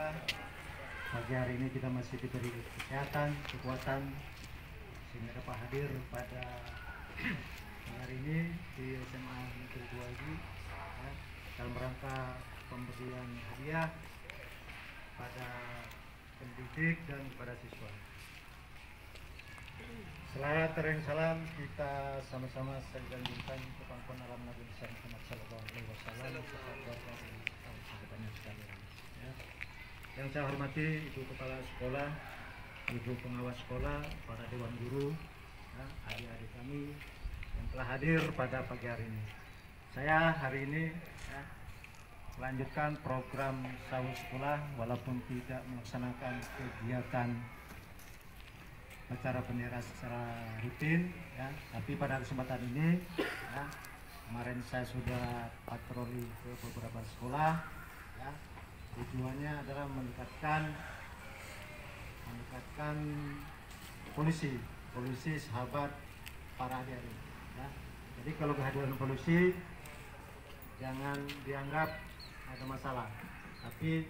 Alhamdulillah pagi hari ini kita masih diberi kesehatan, kekuatan sehingga dapat hadir pada hari ini di SMA Negeri 2 ini ya, dalam rangka pemberian hadiah pada pendidik dan kepada siswa. Selawat dan salam kita sama-sama sampaikan kepada alam Nabi Muhammad Sallallahu Alaihi Wasallam serta keluarga dan sahabatnya sekalian. Ya. Yang saya hormati Ibu Kepala Sekolah, Ibu Pengawas Sekolah, para Dewan Guru, ya, adik-adik kami yang telah hadir pada pagi hari ini. Saya hari ini ya, melanjutkan program sahur sekolah walaupun tidak melaksanakan kegiatan acara bendera secara rutin ya, tapi pada kesempatan ini ya, kemarin saya sudah patroli ke beberapa sekolah ya, tujuannya adalah meningkatkan polisi sahabat para adik-adik ya. Jadi kalau kehadiran polisi jangan dianggap ada masalah, tapi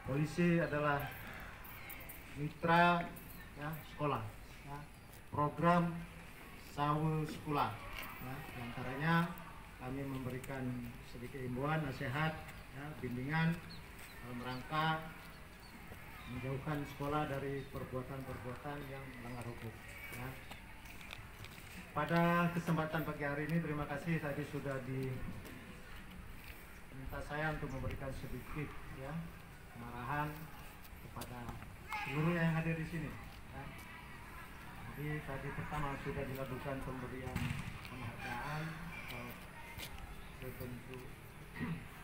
polisi adalah mitra ya, sekolah ya, program sahur sekolah ya, diantaranya kami memberikan sedikit himbauan, nasihat ya, bimbingan dalam rangka menjauhkan sekolah dari perbuatan-perbuatan yang melanggar hukum ya. Pada kesempatan pagi hari ini terima kasih tadi sudah diminta saya untuk memberikan sedikit ya kemarahan kepada seluruh yang hadir di sini. Jadi tadi pertama sudah dilakukan pemberian penghargaan atau bentuk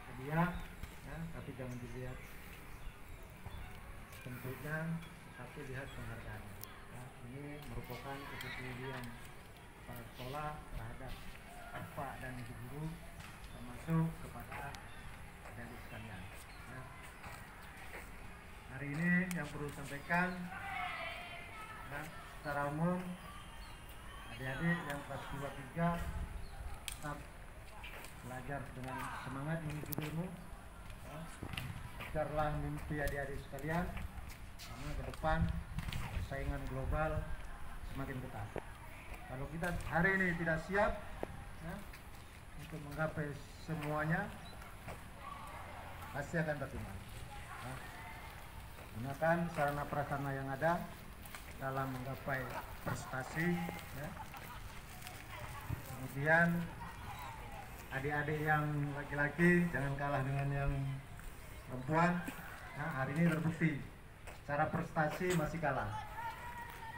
hadiah, ya, tapi jangan dilihat bentuknya, tapi lihat penghargaan. Ya, ini merupakan kepedulian kepala sekolah terhadap Pak dan Ibu guru, termasuk kepada adik sekalian. Ya. Hari ini yang perlu sampaikan. Ya, secara umum adik-adik yang kelas 2-3 tetap belajar dengan semangat menuntut ilmu ya. Kejarlah mimpi adik-adik sekalian karena ke depan persaingan global semakin ketat. Kalau kita hari ini tidak siap ya, untuk menggapai semuanya pasti akan tertinggal ya. Gunakan sarana prasarana yang ada dalam menggapai prestasi ya. Kemudian adik-adik yang laki-laki jangan kalah dengan yang perempuan ya. Hari ini terbukti secara prestasi masih kalah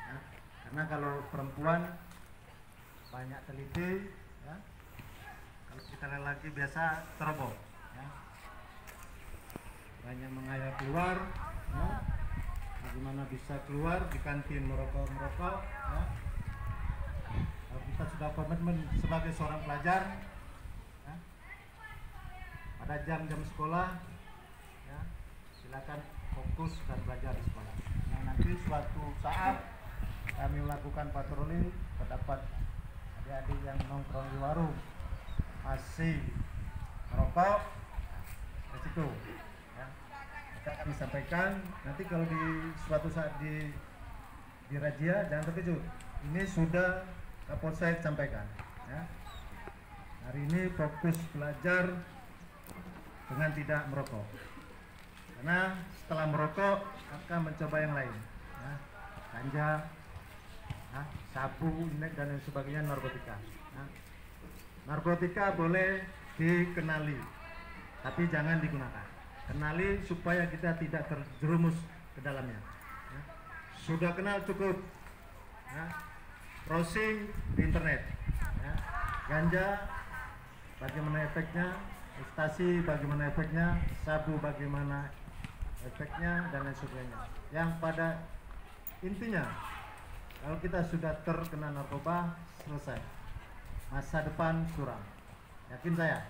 ya. Karena kalau perempuan banyak teliti ya. Kalau kita laki biasa terobos ya. Banyak mengayal keluar ya. Bagaimana bisa keluar di kantin merokok ya. Kalau kita sudah komitmen sebagai seorang pelajar ya, pada jam-jam sekolah ya, silakan fokus dan belajar di sekolah. Nah, nanti suatu saat kami melakukan patroli, terdapat adik-adik yang nongkrong di warung masih merokok di situ ya. Kami sampaikan nanti kalau di suatu saat di razia jangan terkejut. Ini sudah Kapolsek sampaikan ya. Hari ini fokus belajar dengan tidak merokok. Karena setelah merokok akan mencoba yang lain ya. Ganja, ya, sabu, inek dan lain sebagainya, narkotika ya. Narkotika boleh dikenali tapi jangan digunakan. Kenali supaya kita tidak terjerumus ke dalamnya ya. Sudah kenal cukup ya. Browsing di internet ya. Ganja bagaimana efeknya, ekstasi bagaimana efeknya, sabu bagaimana efeknya dan lain sebagainya. Yang pada intinya kalau kita sudah terkena narkoba selesai, masa depan suram. Yakin saya,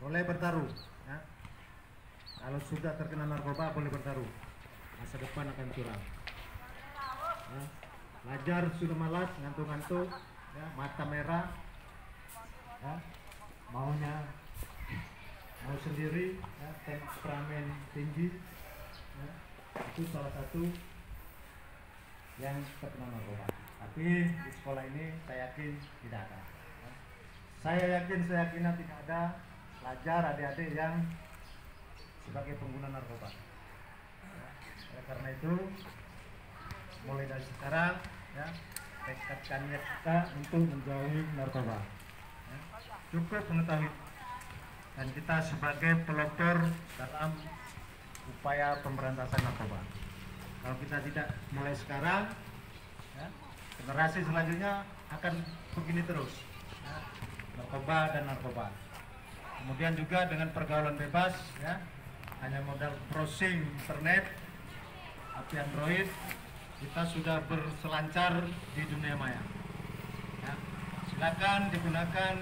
boleh bertaruh ya. Kalau sudah terkena narkoba boleh bertaruh, masa depan akan curam ya. Belajar sudah malas, ngantuk-ngantuk ya, mata merah ya, mau sendiri ya, temperamen tinggi ya, itu salah satu yang terkena narkoba. Tapi di sekolah ini saya yakin tidak ada. Ya. Saya yakin tidak ada pelajar adik-adik yang sebagai pengguna narkoba. Ya. Oleh karena itu, mulai dari sekarang, ya, tekadkannya kita untuk menjauhi narkoba. Ya. Cukup mengetahui, dan kita sebagai pelopor dalam upaya pemberantasan narkoba. Kalau kita tidak mulai sekarang, ya, generasi selanjutnya akan begini terus, ya, narkoba dan narkoba. Kemudian juga dengan pergaulan bebas, ya, hanya modal browsing internet, api Android, kita sudah berselancar di dunia maya. Ya, silakan digunakan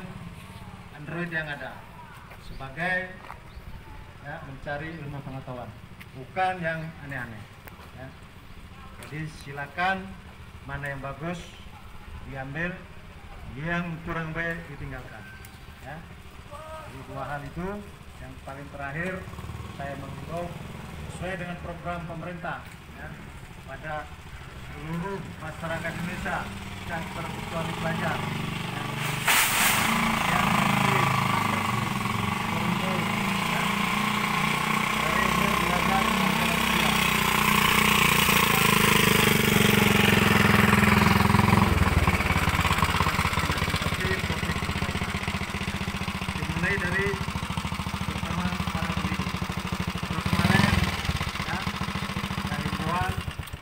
Android yang ada sebagai, ya, mencari ilmu pengetahuan, bukan yang aneh-aneh. Ya. Jadi silakan mana yang bagus diambil, yang kurang baik ditinggalkan. Ya. Jadi dua hal itu. Yang paling terakhir, saya menghimbau sesuai dengan program pemerintah, ya, pada seluruh masyarakat Indonesia dan terkecuali pelajar, ya, yang masih berumur, ya, dari umur 12 sampai 16. Dimulai dari bersama para pendidik. Kalau kemarin, ya, dari himbauan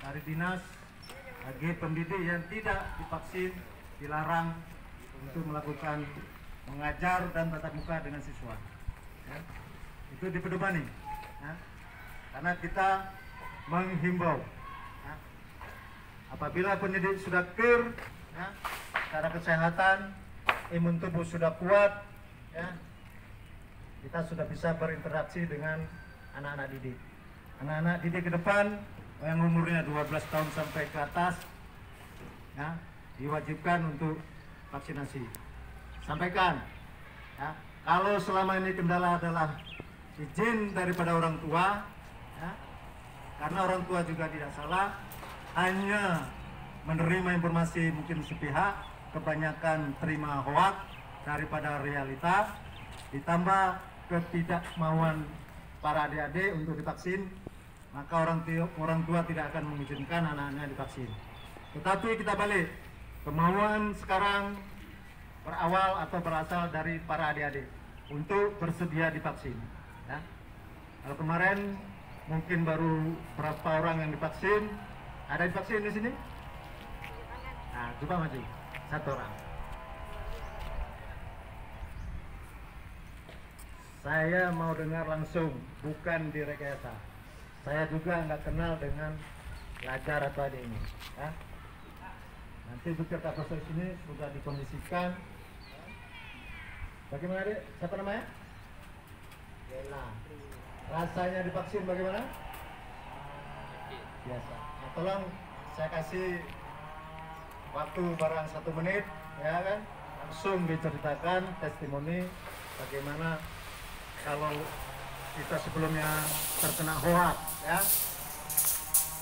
dari dinas, bagi pendidik yang tidak divaksin dilarang untuk melakukan mengajar dan tatap muka dengan siswa. Ya. Itu dipedomani, ya. Karena kita menghimbau, ya, apabila pendidik sudah clear, ya, secara kesehatan, imun tubuh sudah kuat, ya, kita sudah bisa berinteraksi dengan anak-anak didik. Anak-anak didik ke depan yang umurnya 12 tahun sampai ke atas, ya, diwajibkan untuk vaksinasi. Sampaikan, ya, kalau selama ini kendala adalah izin daripada orang tua, ya, karena orang tua juga tidak salah, hanya menerima informasi mungkin sepihak, kebanyakan terima hoak daripada realita, ditambah ketidakmauan para adik-adik untuk divaksin, maka orang tua tidak akan mengizinkan anak-anaknya divaksin. Tetapi kita balik, kemauan sekarang berawal atau berasal dari para adik-adik untuk bersedia divaksin. Ya. Kalau kemarin mungkin baru berapa orang yang divaksin? Ada divaksin di sini? Nah, coba maju, satu orang. Saya mau dengar langsung, bukan direkayasa. Saya juga nggak kenal dengan pelajar atau adik ini. Ya. Nanti Bukit Kaposo sini sudah dikondisikan. Bagaimana adik? Siapa namanya? Bella. Rasanya divaksin bagaimana? Biasa. Nah, tolong saya kasih waktu barang 1 menit, ya kan? Langsung diceritakan testimoni bagaimana kalau kita sebelumnya terkena hoak, ya,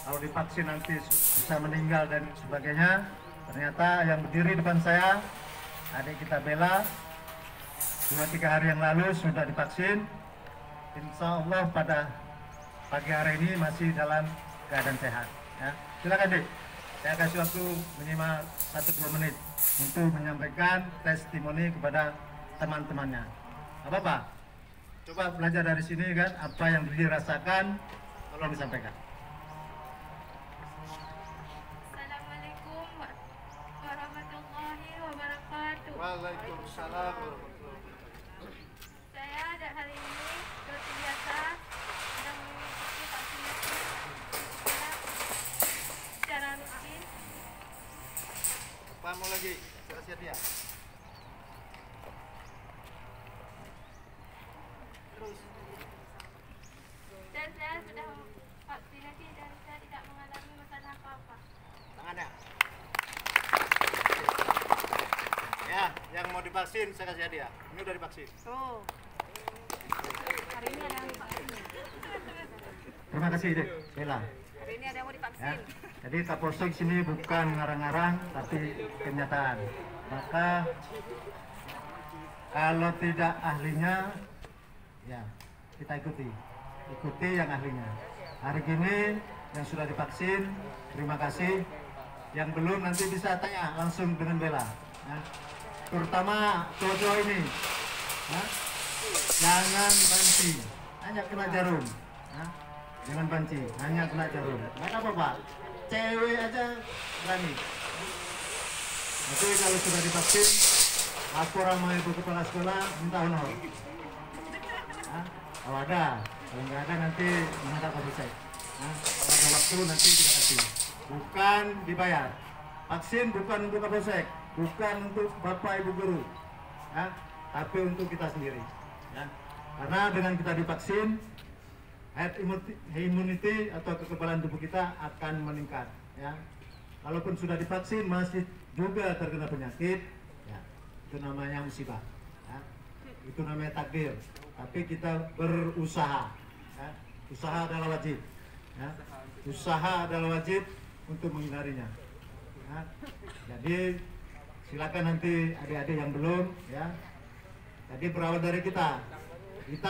kalau divaksin nanti bisa meninggal dan sebagainya. Ternyata yang berdiri depan saya, adik kita Bella, 2-3 hari yang lalu sudah divaksin. Insya Allah pada pagi hari ini masih dalam keadaan sehat. Ya. Silakan Dik, saya kasih waktu minimal 1-2 menit untuk menyampaikan testimoni kepada teman-temannya. Apa-apa? Coba belajar dari sini kan, apa yang dirasakan, tolong disampaikan. Assalamualaikum warahmatullahi wabarakatuh. Waalaikumsalam warahmatullahi wabarakatuh. Saya hari ini seperti biasa sedang mengikuti vaksinasi secara rutin. Apa mau lagi? Siap ya. Terus. Dan saya sudah vaksinasi dan saya tidak mengalami masalah apa-apa. Tangannya. Ya, yang mau divaksin saya kasih hadiah. Ini udah divaksin. Oh. Hari ini ada yang vaksin. Terima kasih Dek Bella. Hari ini ada yang mau divaksin. Ya. Jadi Kapolsek sini bukan ngarang-ngarang tapi kenyataan. Maka kalau tidak ahlinya, ya kita ikuti yang ahlinya. Hari ini yang sudah divaksin, terima kasih. Yang belum nanti bisa tanya langsung dengan Bella. Ya. Terutama cowok-cowok ini, ya. Jangan banci, hanya kena jarum. Ya. Jangan banci, hanya kena jarum. Nggak apa-apa, cewek aja berani. Tapi kalau sudah divaksin, lapor sama ibu kepala sekolah minta honor. Ya. Kalau ada, kalau nggak ada nanti menghadap Kapolsek. Ya. Kalau ada waktu nanti kita kasih. Bukan dibayar. Vaksin bukan untuk Kapolsek, bukan untuk bapak ibu guru, ya, tapi untuk kita sendiri. Ya. Karena dengan kita divaksin, herd immunity atau kekebalan tubuh kita akan meningkat. Ya. Kalaupun sudah divaksin masih juga terkena penyakit, ya, itu namanya musibah. Ya. Itu namanya takdir. Tapi kita berusaha. Ya. Usaha adalah wajib. Ya. Usaha adalah wajib untuk menghindarinya. Ya. Jadi silakan nanti adik-adik yang belum, ya. Jadi berawal dari kita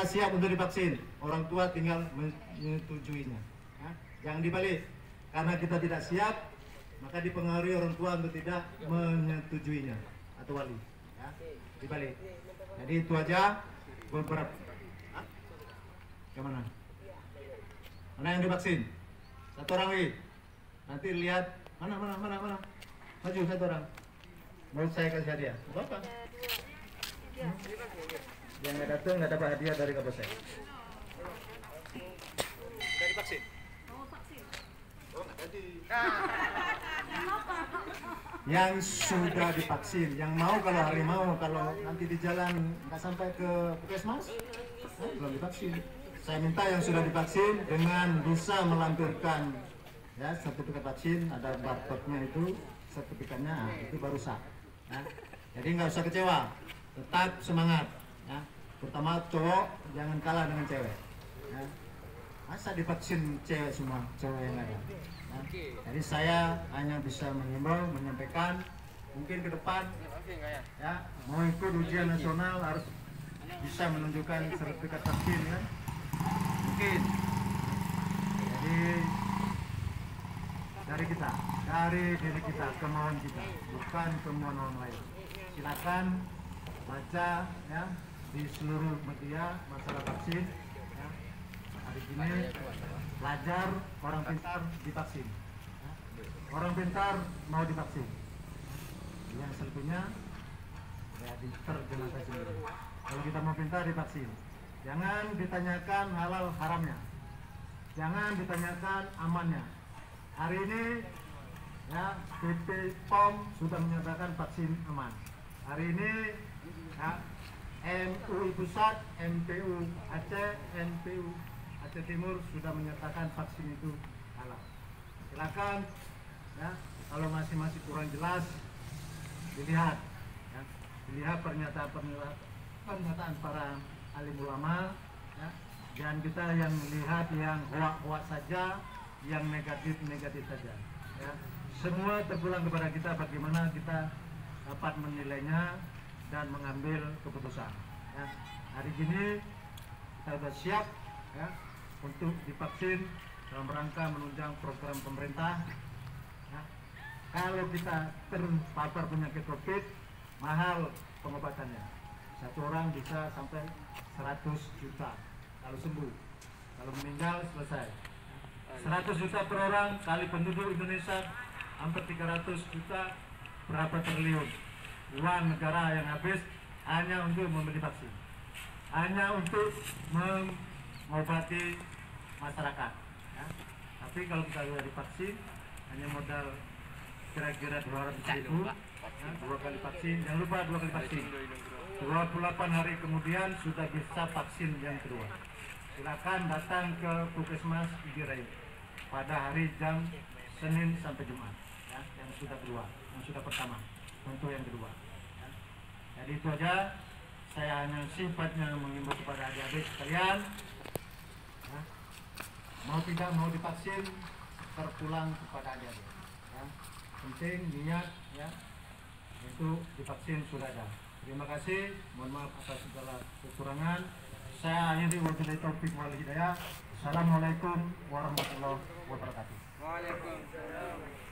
siap untuk divaksin. Orang tua tinggal menyetujuinya. Ya. Jangan dibalik. Karena kita tidak siap, maka dipengaruhi orang tua untuk tidak menyetujuinya atau wali. Ya. Dibalik. Jadi itu aja beberapa. Kemana? Mana yang divaksin? Satu orang lagi. Nanti lihat mana. Maju satu orang. Mau saya kasih hadiah. Apa? Yang nggak datang nggak dapat hadiah dari Kapolsek. Dari vaksin. Mau vaksin. Oh nggak jadi. Yang sudah divaksin, yang mau kalau hari mau, kalau nanti di jalan nggak sampai ke puskesmas, belum divaksin. Saya minta yang sudah divaksin dengan bisa melampirkan, ya, sertifikat vaksin, ada barcode-nya itu, sertifikatnya, itu baru sah. Ya. Jadi nggak usah kecewa, tetap semangat. Ya. Terutama cowok jangan kalah dengan cewek. Ya. Masa divaksin cewek semua, cowok yang ada. Ya. Jadi saya hanya bisa mengimbau, menyampaikan, mungkin ke depan, ya, mau ikut ujian nasional harus bisa menunjukkan sertifikat vaksin, kan? Mungkin. Jadi dari diri kita, kemauan kita, bukan kemauan orang lain. Silakan baca, ya, di seluruh media masalah vaksin. Ya. Hari ini belajar orang pintar divaksin. Ya. Orang pintar mau divaksin. Yang selebihnya ya diterjemahkan sendiri. Kalau kita mau pintar divaksin, jangan ditanyakan halal haramnya, jangan ditanyakan amannya. Hari ini, ya, BP POM sudah menyatakan vaksin aman. Hari ini, ya, MUI Pusat, MPU Aceh, NPU Aceh Timur sudah menyatakan vaksin itu halal. Silakan, ya, kalau masih kurang jelas, dilihat, ya, dilihat pernyataan para alim ulama, ya. Jangan kita yang melihat yang hoak-hoak saja, yang negatif saja. Ya. Semua terpulang kepada kita bagaimana kita dapat menilainya dan mengambil keputusan. Ya. Hari ini kita sudah siap, ya, untuk divaksin dalam rangka menunjang program pemerintah. Ya. Kalau kita terpapar penyakit COVID, mahal pengobatannya. Satu orang bisa sampai 100 juta kalau sembuh. Kalau meninggal selesai. 100 juta per orang kali penduduk Indonesia hampir 300 juta, berapa triliun uang negara yang habis hanya untuk membeli vaksin, hanya untuk mengobati masyarakat. Ya. Tapi kalau kita sudah divaksin hanya modal kira-kira 200.000, ya, 2 kali vaksin. Jangan lupa 2 kali vaksin. 28 hari kemudian sudah bisa vaksin yang kedua. Silakan datang ke Puskesmas Idirai pada hari jam Senin sampai Jumat, ya, yang sudah kedua, yang sudah pertama untuk yang kedua. Ya. Jadi itu aja, saya hanya sifatnya mengimbau kepada adik-adik sekalian, ya, mau tidak mau divaksin terpulang kepada adik. Ya. Penting niat ya itu divaksin sudah ada. Terima kasih, mohon maaf atas segala kekurangan. Saya akhiri wabillahi taufiq wal hidayah. Assalamualaikum warahmatullahi wabarakatuh. Waalaikumsalam.